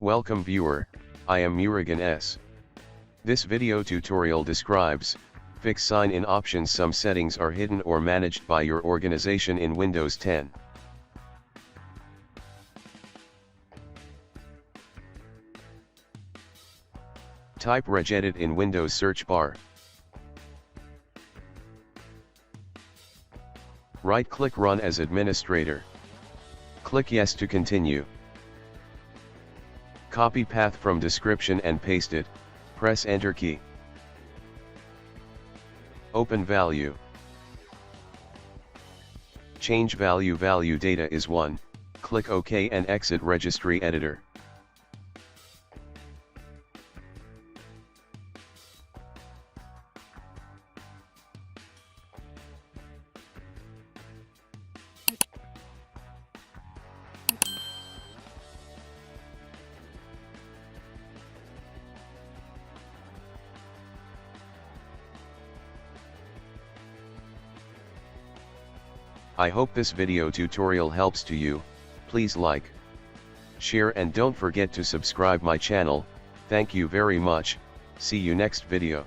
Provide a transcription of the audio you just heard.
Welcome viewer, I am Murugan S. This video tutorial describes, fix sign-in options. Some settings are hidden or managed by your organization in Windows 10. Type regedit in Windows search bar. Right-click Run as administrator. Click Yes to continue. Copy path from description and paste it, press Enter key. Open value. Change value data is 1, click OK and exit registry editor. I hope this video tutorial helps to you. Please like, share and don't forget to subscribe my channel. Thank you very much. See you next video.